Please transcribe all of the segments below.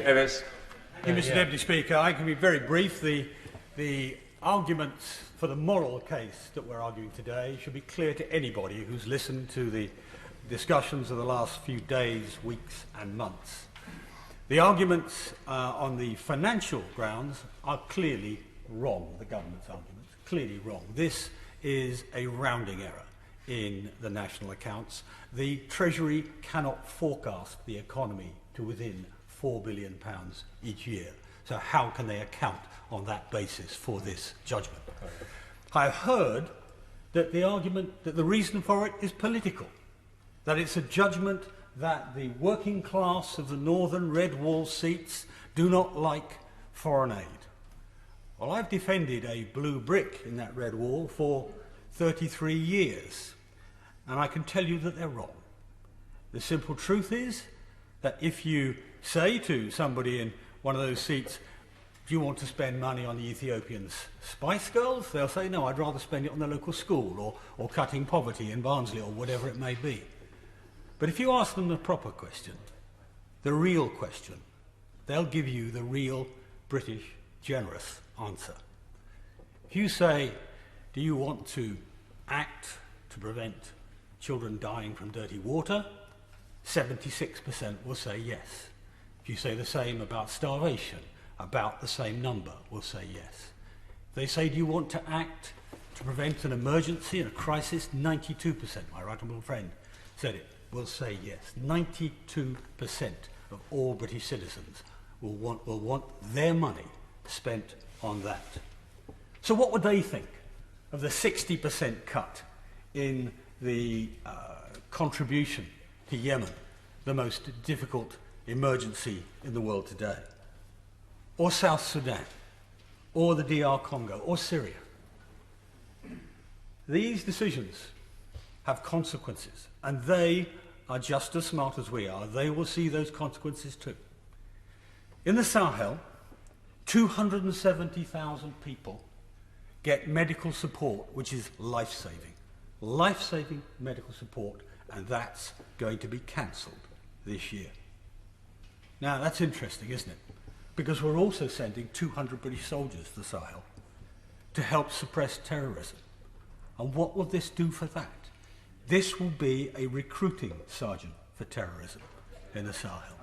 Evans. Thank you, Mr. Deputy Speaker. I can be very brief. The arguments for the moral case that we're arguing today should be clear to anybody who's listened to the discussions of the last few days, weeks and months. The arguments on the financial grounds are clearly wrong, the government's arguments, clearly wrong. This is a rounding error in the national accounts. The Treasury cannot forecast the economy to within £4 billion each year. So how can they account on that basis for this judgment? I've heard that the argument, that the reason for it is political, that it's a judgment that the working class of the northern red wall seats do not like foreign aid. Well, I've defended a blue brick in that red wall for 33 years, and I can tell you that they're wrong. The simple truth is that if you say to somebody in one of those seats, do you want to spend money on the Ethiopian Spice Girls? They'll say, no, I'd rather spend it on the local school or cutting poverty in Barnsley or whatever it may be. But if you ask them the proper question, the real question, they'll give you the real British generous answer. If you say, do you want to act to prevent children dying from dirty water? 76% will say yes. If you say the same about starvation, about the same number will say yes. If they say, do you want to act to prevent an emergency and a crisis? 92%, my right honourable friend said it, will say yes. 92% of all British citizens will want their money spent on that. So what would they think of the 60% cut in the contribution to Yemen, the most difficult emergency in the world today? Or South Sudan, or the DR Congo, or Syria? These decisions have consequences, and they are just as smart as we are. They will see those consequences too. In the Sahel, 270,000 people get medical support, which is life-saving medical support, and that's going to be cancelled this year. Now, that's interesting, isn't it? Because we're also sending 200 British soldiers to the Sahel to help suppress terrorism. And what will this do for that? This will be a recruiting sergeant for terrorism in the Sahel.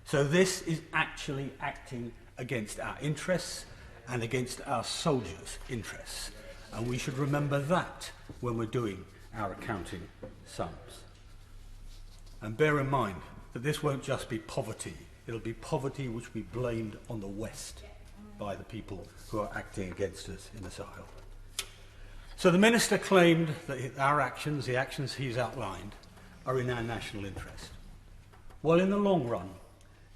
So this is actually acting against our interests and against our soldiers' interests. And we should remember that when we're doing our accounting sums. And bear in mind that this won't just be poverty. It'll be poverty which will be blamed on the West by the people who are acting against us in the Sahel. So the Minister claimed that our actions, the actions he's outlined, are in our national interest. Well, in the long run,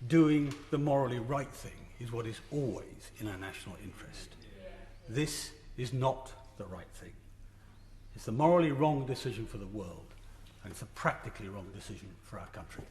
doing the morally right thing is what is always in our national interest. This is not the right thing. It's the morally wrong decision for the world, and it's a practically wrong decision for our country.